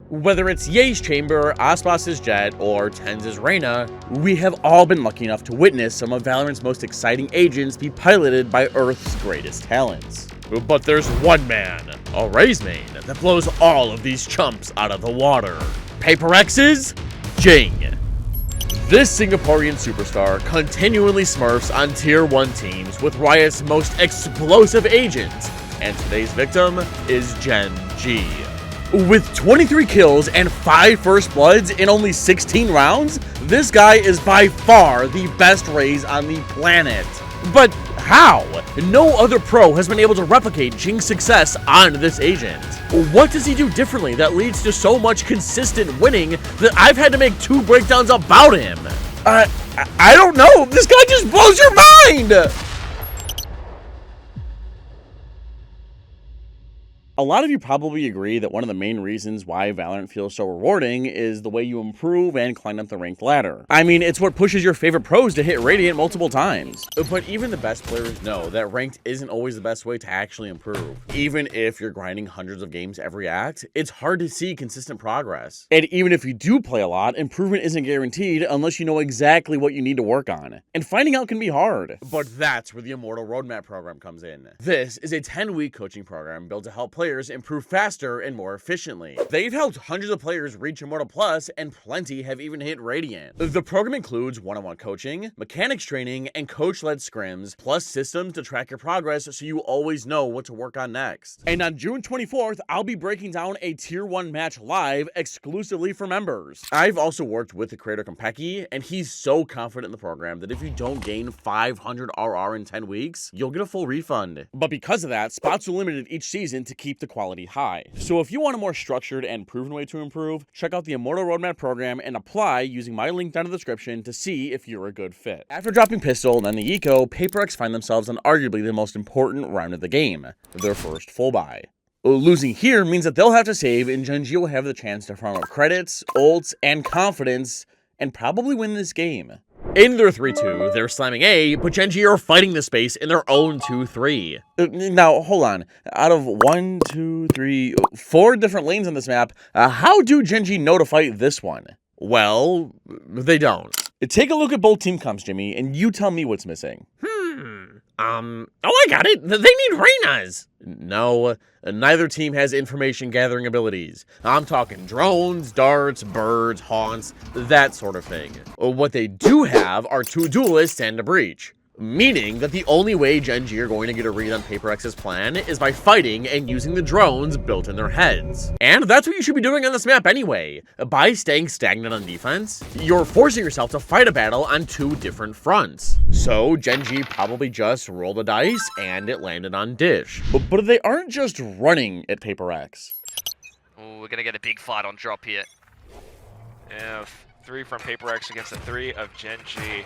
Whether it's Ye's Chamber, Aspas's Jet, or Tenz's Reyna, we have all been lucky enough to witness some of Valorant's most exciting agents be piloted by Earth's greatest talents. But there's one man, a RAZE main, that blows all of these chumps out of the water. Paper X's Jinggg. This Singaporean superstar continually smurfs on tier 1 teams with Riot's most explosive agent, and today's victim is Jinggg. With 23 kills and 5 first bloods in only 16 rounds, this guy is by far the best RAZE on the planet. But how? No other pro has been able to replicate Jingg's success on this agent. What does he do differently that leads to so much consistent winning that I've had to make 2 breakdowns about him? I don't know. This guy just blows your mind! A lot of you probably agree that one of the main reasons why Valorant feels so rewarding is the way you improve and climb up the ranked ladder. I mean, it's what pushes your favorite pros to hit Radiant multiple times. But even the best players know that ranked isn't always the best way to actually improve. Even if you're grinding hundreds of games every act, it's hard to see consistent progress. And even if you do play a lot, improvement isn't guaranteed unless you know exactly what you need to work on. And finding out can be hard. But that's where the Immortal Roadmap program comes in. This is a 10-week coaching program built to help players improve faster and more efficiently. They've helped hundreds of players reach Immortal Plus, and plenty have even hit Radiant. The program includes one-on-one coaching, mechanics training, and coach-led scrims, plus systems to track your progress so you always know what to work on next. And on June 24th, I'll be breaking down a tier 1 match live exclusively for members. I've also worked with the creator Kompeki, and he's so confident in the program that if you don't gain 500 RR in 10 weeks, you'll get a full refund. But because of that, spots are limited each season to keep the quality high. So if you want a more structured and proven way to improve, check out the Immortal Roadmap program and apply using my link down in the description to see if you're a good fit. After dropping Pistol and then the Eco, Paper X find themselves on arguably the most important round of the game, their first full buy. Losing here means that they'll have to save, and Jinggg will have the chance to farm up credits, ults, and confidence, and probably win this game. In their 3-2, they're slamming A, but Jinggg are fighting the space in their own 2-3. Now, hold on. Out of 1, 2, 3, 4 different lanes on this map, how do Jinggg know to fight this one? Well, they don't. Take a look at both team comps, Jimmy, and you tell me what's missing. Oh, I got it. They need Reynas. No, neither team has information gathering abilities. I'm talking drones, darts, birds, haunts, that sort of thing. What they do have are 2 duelists and a breach. Meaning that the only way Jinggg are going to get a read on Paper X's plan is by fighting and using the drones built in their heads. And that's what you should be doing on this map anyway. By staying stagnant on defense, you're forcing yourself to fight a battle on 2 different fronts. So Jinggg probably just rolled a dice and it landed on Dish. But they aren't just running at Paper X. Oh, we're gonna get a big fight on drop here. Yeah, 3 from Paper X against the 3 of Jinggg.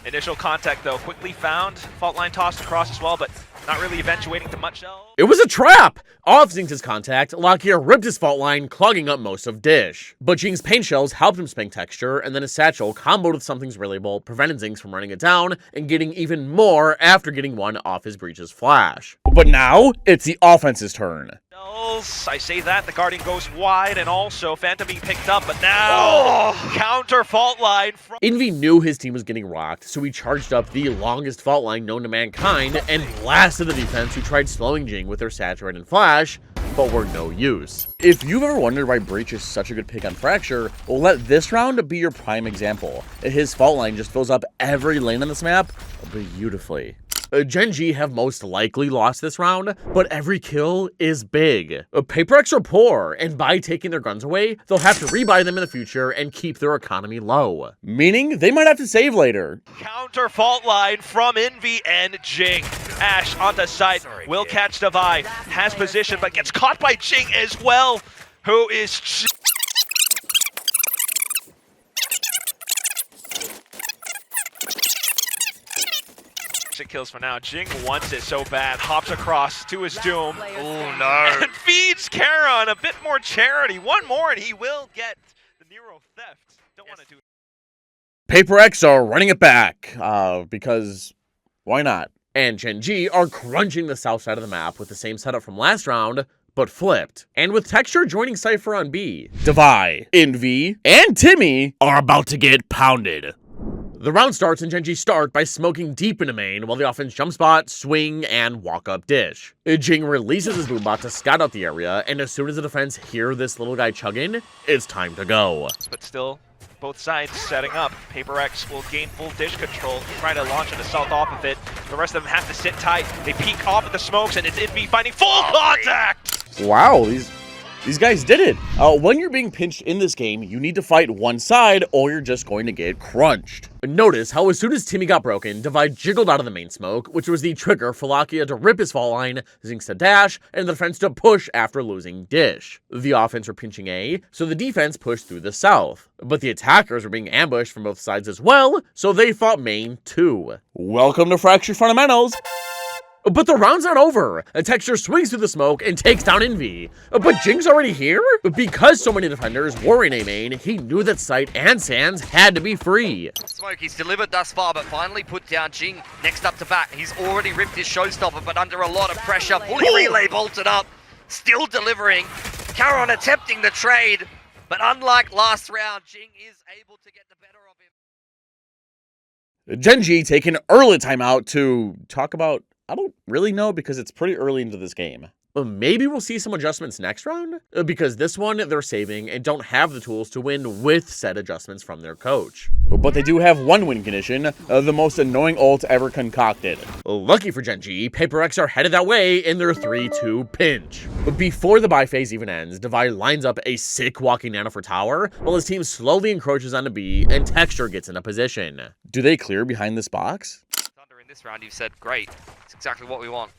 Initial contact though, quickly found. Fault line tossed across as well, but not really eventuating to much else. It was a trap! Off Zinx's contact, Lockyer ripped his fault line, clogging up most of Dish. But Jingg's paint shells helped him spank texture, and then his Satchel comboed with something's relayable, preventing Zinx from running it down, and getting even more after getting one off his breach's flash. But now, it's the offense's turn. I say that, the Guardian goes wide, and also Phantom being picked up, but now counter fault line from Envy knew his team was getting rocked, so he charged up the longest fault line known to mankind and blasted the defense who tried slowing Jinggg with their Saturate and Flash, but were no use. If you've ever wondered why Breach is such a good pick on Fracture, well, let this round be your prime example. His fault line just fills up every lane on this map beautifully. Jinggg have most likely lost this round, but every kill is big. Paper X are poor, and by taking their guns away, they'll have to rebuy them in the future and keep their economy low. Meaning, they might have to save later. counter fault line from Envy and Jinggg. Ash onto site, will catch Devi, has position, but gets caught by Jinggg as well, who is kills for now. Jinggg wants it so bad, hops across to his doom. Oh no. And feeds Karon a bit more charity. One more and he will get the Nero theft. Don't want to do it. Paper X are running it back, because why not? And Jinggg are crunching the south side of the map with the same setup from last round, but flipped. And with Texture joining Cypher on B, Devi, Envy, and Timmy are about to get pounded. The round starts and Jinggg start by smoking deep into main while the offense jump spot, swing, and walk up dish. Jinggg releases his boombot to scout out the area, and as soon as the defense hear this little guy chugging, it's time to go. But still, both sides setting up. PaperX will gain full dish control, try to launch an assault off of it. The rest of them have to sit tight. They peek off at the smokes, and it's Envy finding full contact! Wow, these guys did it. When you're being pinched in this game, you need to fight one side or you're just going to get crunched. Notice how as soon as Timmy got broken, Devi jiggled out of the main smoke, which was the trigger for Lakia to rip his fault line, Jinggg to dash, and the defense to push after losing dish. The offense were pinching A, so the defense pushed through the south. But the attackers were being ambushed from both sides as well, so they fought main too. Welcome to Fractured Fundamentals. But the round's not over. Texture swings through the smoke and takes down Envy. But Jingg's already here? Because so many defenders were in A main, he knew that Sight and Sands had to be free. Smoke, he's delivered thus far, but finally put down Jinggg. Next up to bat, he's already ripped his showstopper, but under a lot of pressure. Fully relay bolted up, still delivering. Caron attempting the trade, but unlike last round, Jinggg is able to get the better of him. Jinggg taking early timeout to talk about, I don't really know because it's pretty early into this game. Maybe we'll see some adjustments next round? Because this one they're saving and don't have the tools to win with said adjustments from their coach. But they do have one win condition, the most annoying ult ever concocted. Lucky for Jinggg, PaperX are headed that way in their 3-2 pinch. But before the buy phase even ends, Devi lines up a sick walking nano for tower, while his team slowly encroaches onto B and Texture gets into position. Do they clear behind this box? Thunder in this round, you've said, great. It's exactly what we want.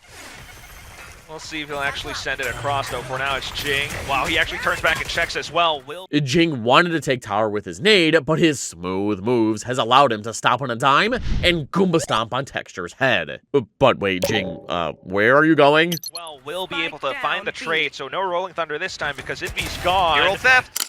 We'll see if he'll actually send it across, though. For now, it's Jinggg. Wow, he actually turns back and checks as well. Jinggg wanted to take tower with his nade, but his smooth moves has allowed him to stop on a dime and Goomba stomp on Texture's head. But wait, Jinggg, where are you going? Well, we'll be able to find the trade, so no Rolling Thunder this time because Envy's gone. Hero theft!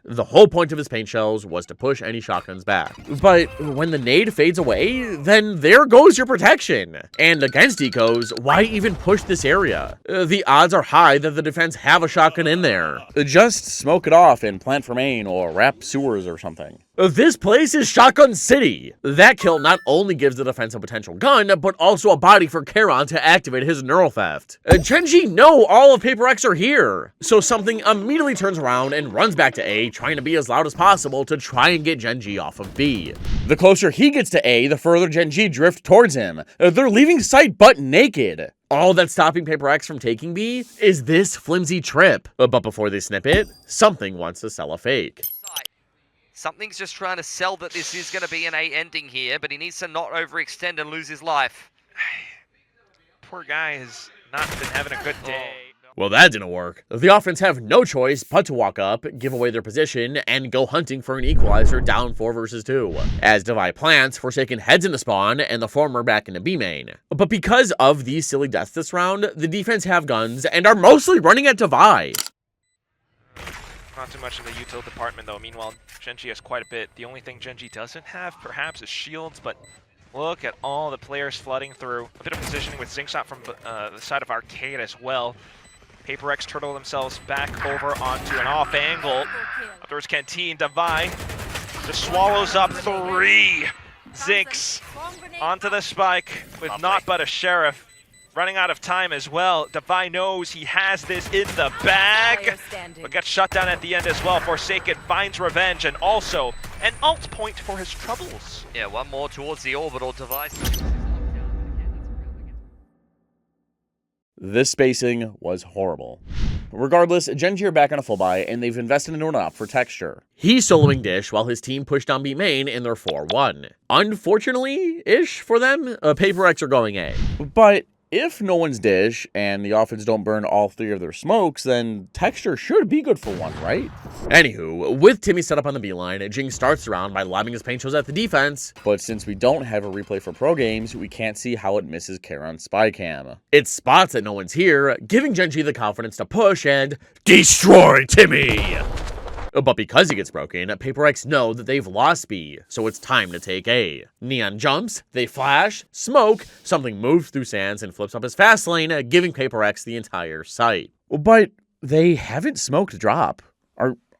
The whole point of his paint shells was to push any shotguns back. But when the nade fades away, then there goes your protection. And against ecos, why even push this area? The odds are high that the defense have a shotgun in there. Just smoke it off and plant for main or wrap sewers or something. This place is Shotgun City. That kill not only gives the defense a potential gun, but also a body for Caron to activate his neural theft. Jinggg know all of PaperX are here, so something immediately turns around and runs back to A, trying to be as loud as possible to try and get Jinggg off of B. The closer he gets to A, the further Jinggg drift towards him. They're leaving sight butt naked. All that's stopping PaperX from taking B is this flimsy trip. But before they snip it, something wants to sell a fake. Something's just trying to sell that this is going to be an A ending here, but he needs to not overextend and lose his life. Poor guy has not been having a good day. Well, that didn't work. The offense have no choice but to walk up, give away their position, and go hunting for an equalizer down 4 versus 2. As Devi plants, Forsaken heads into spawn, and the former back into B main. But because of these silly deaths this round, the defense have guns and are mostly running at Devi. Not too much in the util department, though. Meanwhile, Jinggg has quite a bit. The only thing Jinggg doesn't have, perhaps, is shields, but look at all the players flooding through. A bit of positioning with Zinc shot from the side of Arcade as well. PaperX turtle themselves back over onto an off angle. There's Canteen, Devi just swallows up 3 Zinks onto the spike with not but a Sheriff. Running out of time as well. Devi knows he has this in the bag, but gets shut down at the end as well. Forsaken finds revenge and also an alt point for his troubles. Yeah, one more towards the orbital device. This spacing was horrible. Regardless, Jinggg are back on a full buy, and they've invested into an op for Texture. He's soloing Dish while his team pushed down B main in their 4-1. Unfortunately-ish for them, PaperX are going A. But if no one's Dish and the offense don't burn all 3 of their smokes, then Texture should be good for 1, right? Anywho, with Timmy set up on the B line, Jinggg starts the round by lobbing his paint shells at the defense, but since we don't have a replay for pro games, we can't see how it misses Caron's spy cam. It spots that no one's here, giving Jinggg the confidence to push and destroy Timmy! But because he gets broken, PaperX know that they've lost B, so it's time to take A. Neon jumps, they flash, smoke, something moves through Sands and flips up his fast lane, giving PaperX the entire site. But they haven't smoked drop.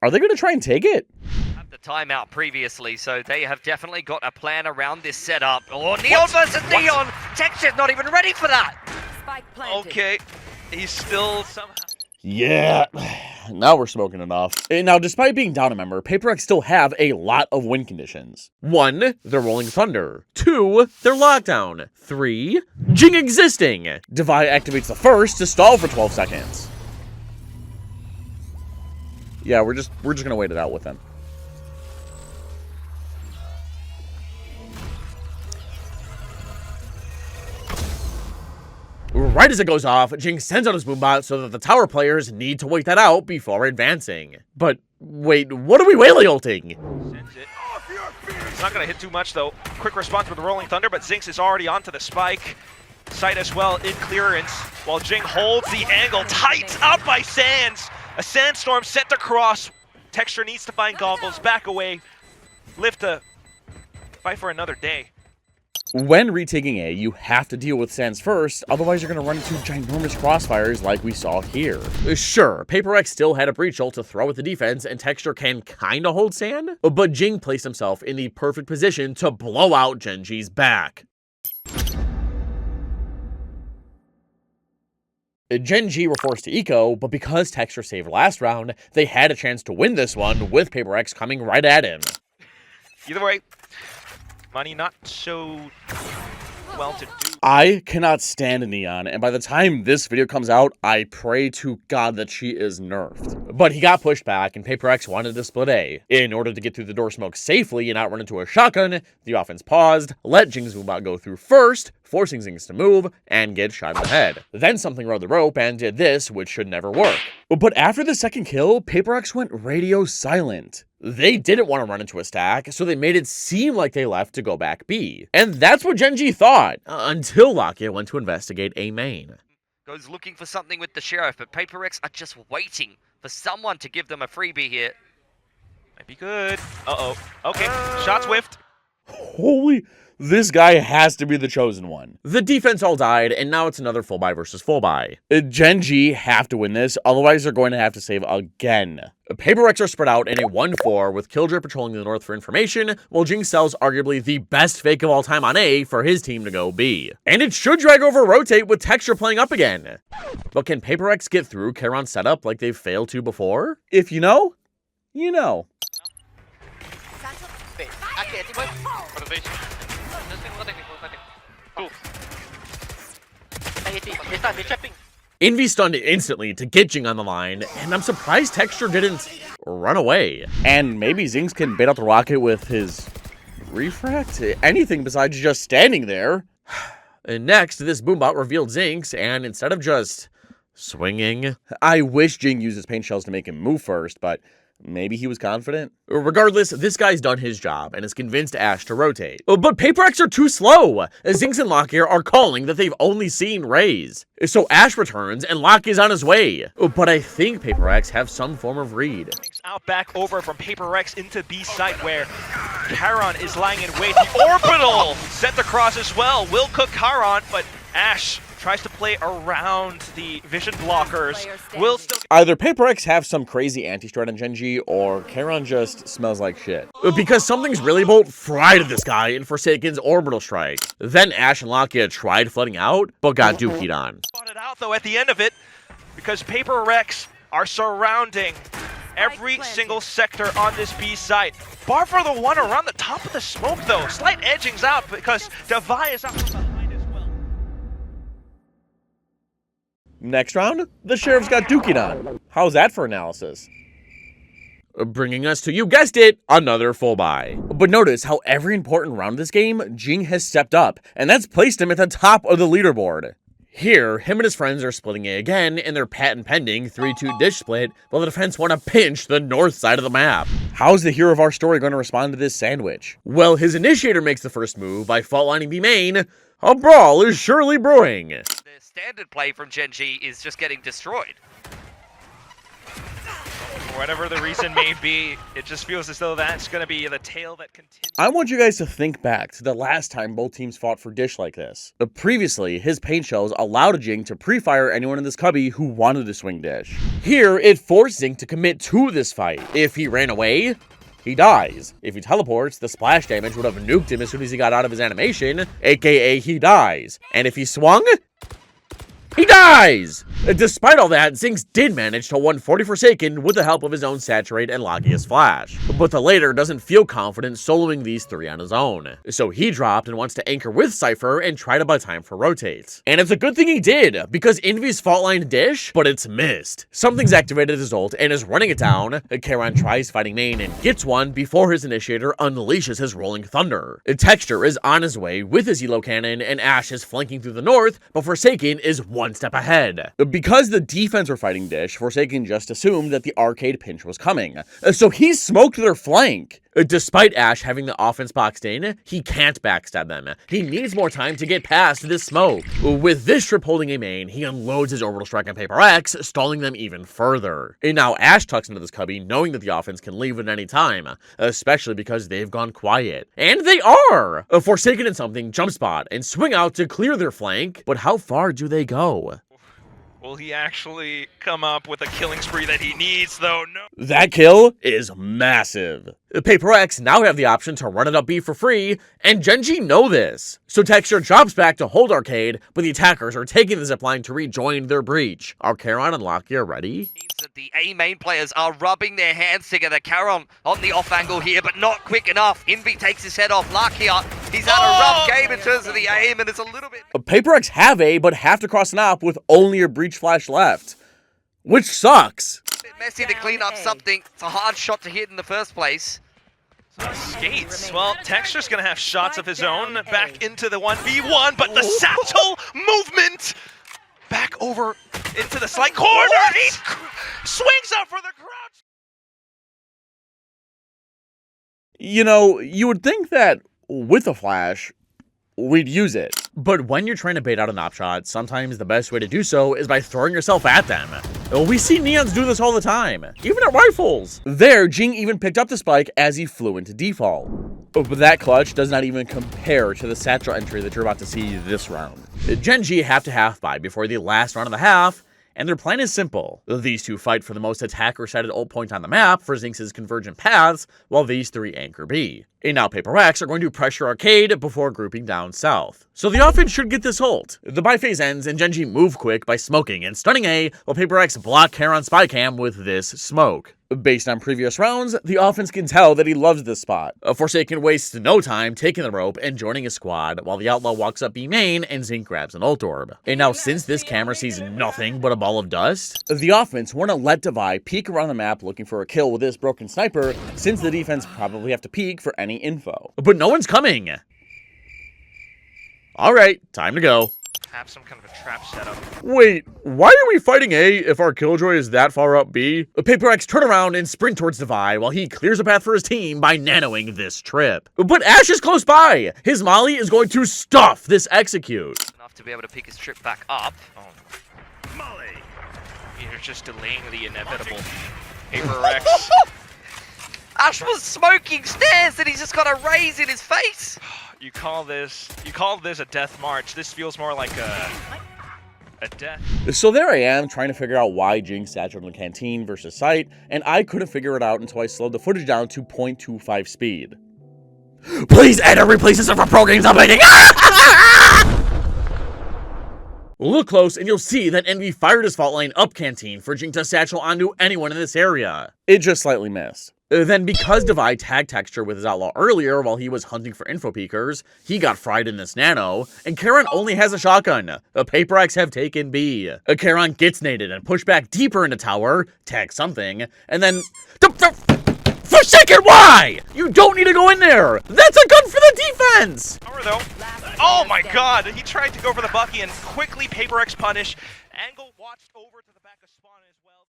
Are they going to try and take it? Had the timeout previously, so they have definitely got a plan around this setup. Oh, Neon versus Neon! Texture's not even ready for that! Spike planted. Okay, he's still somehow... Yeah, now we're smoking enough. And now, despite being down a member, PaperX still have a lot of win conditions. 1, they're Rolling Thunder. 2, they're Lockdown. 3, Jinggg existing. Divide activates the first to stall for 12 seconds. Yeah, we're just gonna wait it out with them. Right as it goes off, Jinggg sends out his boombot so that the tower players need to wait that out before advancing. But wait, what are we whaley ulting? Sends it. It's not going to hit too much though. Quick response with the Rolling Thunder, but Zinx is already onto the spike. Sight as well in clearance, while Jinggg holds the angle. Tight up by Sands. A sandstorm sent across. Texture needs to find goggles, back away. Live to fight for another day. When retaking A, you have to deal with Sands first, otherwise you're going to run into ginormous crossfires like we saw here. Sure, PaperX still had a breach ult to throw at the defense, and Texture can kinda hold Sand, but Jinggg placed himself in the perfect position to blow out Genji's back. Jinggg were forced to eco, but because Texture saved last round, they had a chance to win this one with PaperX coming right at him. Either way, money not so well to do. I cannot stand Neon, and by the time this video comes out, I pray to God that she is nerfed. But he got pushed back, and PaperX wanted to split A. In order to get through the door smoke safely and not run into a shotgun, the offense paused, let Jingg's boombot go through first, forcing Zinx to move and get shot in the head. Then something rode the rope and did this, which should never work. But after the second kill, PaperX went radio silent. They didn't want to run into a stack, so they made it seem like they left to go back B. And that's what Jinggg thought, until Lakia went to investigate A main. Goes looking for something with the Sheriff, but PaperX are just waiting for someone to give them a freebie here. Might be good. Uh-oh. Okay, shots whiffed. Holy... This guy has to be the chosen one. The defense all died, and now it's another full buy versus full buy. Jinggg have to win this, otherwise they're going to have to save again. PaperX are spread out in a 1-4 with Killjoy patrolling the north for information, while Jinggg sells arguably the best fake of all time on A for his team to go B. And it should drag over rotate with Texture playing up again. But can PaperX get through Charon's setup like they've failed to before? If you know, you know. Envy stunned instantly to get Jinggg on the line, and I'm surprised Texture didn't run away. And maybe Zinx can bait out the rocket with his refract? Anything besides just standing there. And next, this boombot revealed Zinx, and instead of just swinging, I wish Jinggg uses paint shells to make him move first, but maybe he was confident. Regardless, this guy's done his job and has convinced Ash to rotate. But PaperX are too slow. Zinx and Lockyer are calling that they've only seen RAZE. So Ash returns and Lockyer's on his way. But I think PaperX have some form of read. Out back over from PaperX into B site where Charon is lying in wait. The orbital sent across as well. Will cook Charon, but Ash tries to play around the vision blockers. Will still either PaperX have some crazy anti-strat on Jinggg, or Charon just smells like shit. Because something's really bolt fried this guy in Forsaken's orbital strike. Then Ash and Lakia tried flooding out, but got dookied on. Spotted out though at the end of it, because PaperX are surrounding every single sector on this B site. Bar for the one around the top of the smoke though. Slight edgings out because Devi is out from behind as well. Next round, the Sheriff's got dookied on. How's that for analysis? Bringing us to, you guessed it, another full buy. But notice how every important round of this game, Jinggg has stepped up, and that's placed him at the top of the leaderboard. Here, him and his friends are splitting A again in their patent-pending 3-2 dish split, while the defense want to pinch the north side of the map. How's the hero of our story going to respond to this sandwich? Well, his initiator makes the first move by fault-lining B main. A brawl is surely brewing. The standard play from Jinggg is just getting destroyed. whatever the reason may be, it just feels as though that's going to be the tale that continues. I want you guys to think back to the last time both teams fought for Dish like this. Previously, his paint shells allowed Jinggg to pre-fire anyone in this cubby who wanted to swing Dish. Here, it forced Jinggg to commit to this fight. If he ran away, he dies. If he teleports, the splash damage would have nuked him as soon as he got out of his animation, aka he dies. And if he swung, he dies! Despite all that, Jinggg did manage to 140 Forsaken with the help of his own Saturate and Lockiest Flash. But the later doesn't feel confident soloing these three on his own. So he dropped and wants to anchor with Cypher and try to buy time for rotates. And it's a good thing he did, because Envy's fault line Dish, but it's missed. Something's activated his ult and is running it down. Charon tries fighting main and gets one before his initiator unleashes his Rolling Thunder. Texture is on his way with his Elo Cannon and Ashe is flanking through the north, but Forsaken is one step ahead. Because the defense were fighting Dish, Forsaken just assumed that the arcade pinch was coming. So he smoked their flank. Despite Ashe having the offense boxed in, he can't backstab them. He needs more time to get past this smoke. With this trip holding a main, he unloads his Orbital Strike on Paper X, stalling them even further. And now Ashe tucks into this cubby, knowing that the offense can leave at any time, especially because they've gone quiet. And they are! Forsaken and something jump spot and swing out to clear their flank, but how far do they go? Will he actually come up with a killing spree that he needs, though? No. That kill is massive. Paper X now have the option to run it up B for free, and Jinggg know this. So Texture drops back to hold arcade, but the attackers are taking the zipline to rejoin their breach. Are Charon and Lakia ready? Means that the A main players are rubbing their hands together. Charon on the off angle here, but not quick enough. Envy takes his head off. Lakia, he's had a rough game in terms of the aim, and it's a little bit... Paper X have A, but have to cross an op with only a breach flash left, which sucks. Messy to clean up something. It's a hard shot to hit in the first place. Skates. Well, Texture's gonna have shots of his own back into the 1v1, but the Satchel movement back over into the slight corner. He swings up for the crouch. You know, you would think that with a flash, we'd use it. But when you're trying to bait out an op shot, sometimes the best way to do so is by throwing yourself at them. We see Neons do this all the time, even at rifles. There, Jinggg even picked up the spike as he flew into default. But that clutch does not even compare to the Satchel entry that you're about to see this round. Jinggg have to half buy before the last round of the half, and their plan is simple. These two fight for the most attacker-sided ult point on the map for Jinx's convergent paths, while these three anchor B. And now Paper X are going to pressure arcade before grouping down south. So the offense should get this ult. The buy phase ends and Jinggg move quick by smoking and stunning A, while Paper X block Charon spy cam with this smoke. Based on previous rounds, the offense can tell that he loves this spot. Forsaken wastes no time taking the rope and joining his squad, while the Outlaw walks up B main and Jinggg grabs an ult orb. And now since this camera sees nothing but a ball of dust, the offense want to let Devi peek around the map looking for a kill with this broken sniper, since the defense probably have to peek for any info. But no one's coming! Alright, time to go. Have some kind of a trap set up. Wait, why are we fighting A if our Killjoy is that far up B? Paper X turn around and sprint towards Devi while he clears a path for his team by nanoing this trip. But Ashe is close by! His molly is going to stuff this execute. Enough to be able to pick his trip back up. Oh. Molly! You're just delaying the inevitable. Paper X. Ashe was smoking stairs and he's just got a raise in his face. You call this a death march. This feels more like a death. So there I am trying to figure out why Jinggg satchelled in the canteen versus sight, and I couldn't figure it out until I slowed the footage down to 0.25 speed. Please edit replace this for pro games updating! Look close and you'll see that Envy fired his fault line up canteen for Jinggg to satchel onto anyone in this area. It just slightly missed. Then because Devi tagged Texture with his Outlaw earlier while he was hunting for info peekers, he got fried in this nano, and Charon only has a shotgun. Paper X have taken B. Charon gets naded and pushed back deeper into tower, tag something, and then... Forsaken, why? You don't need to go in there! That's a gun for the defense! Power though. Oh my god, he tried to go for the Bucky and quickly Paper X punish. Angle watched over to the back of spawn as well.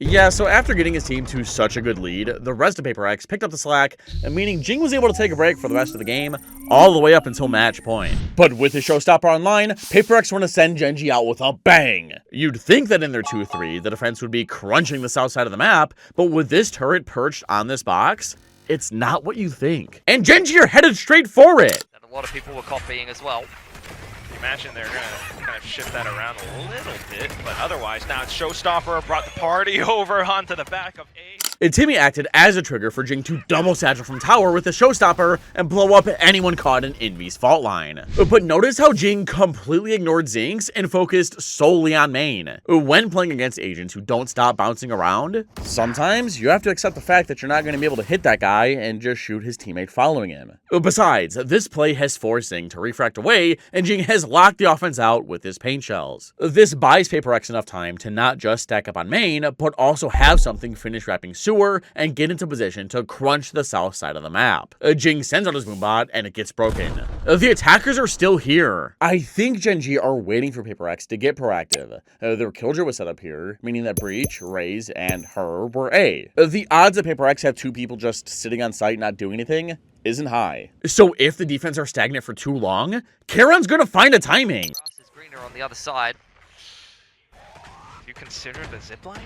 Yeah, so after getting his team to such a good lead, the rest of Paper X picked up the slack, meaning Jinggg was able to take a break for the rest of the game, all the way up until match point. But with his showstopper online, Paper X want to send Jinggg out with a bang. You'd think that in their 2-3, the defense would be crunching the south side of the map, but with this turret perched on this box, it's not what you think. And Jinggg are headed straight for it. And a lot of people were copying as well. Imagine they're gonna kind of shift that around a little bit, but otherwise now it's Showstopper brought the party over onto the back of A. And Timmy acted as a trigger for Jinggg to double Satchel from tower with the Showstopper and blow up anyone caught in Envy's fault line. But notice how Jinggg completely ignored Zinx and focused solely on main. When playing against agents who don't stop bouncing around, sometimes you have to accept the fact that you're not going to be able to hit that guy and just shoot his teammate following him. Besides, this play has forced Jinggg to refract away, and Jinggg has locked the offense out with his paint shells. This buys Paper X enough time to not just stack up on main, but also have something finish wrapping sewer and get into position to crunch the south side of the map. Jinggg sends out his boombot and it gets broken. The attackers are still here. I think Jinggg are waiting for Paper X to get proactive. Their killjoy was set up here, meaning that Breach, RAZE, and her were A. The odds that Paper X have two people just sitting on site not doing anything isn't high. So if the defense are stagnant for too long, Karon's gonna find a timing. Grass is greener on the other side. You consider the zipline?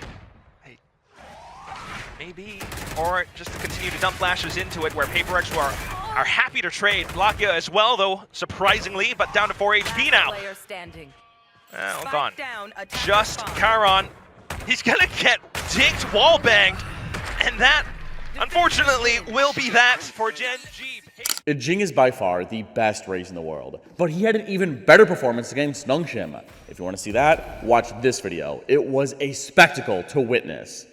Hey, maybe, or just to continue to dump flashes into it, where Paper X are happy to trade. Blockia as well, though, surprisingly, but down to 4 HP now. Player standing. Hold on. Down, Just Charon. He's gonna get dicked, wall banged, and that, unfortunately, will be that for Jinggg. Jinggg is by far the best RAZE in the world, but he had an even better performance against Nungshim. If you want to see that, watch this video. It was a spectacle to witness.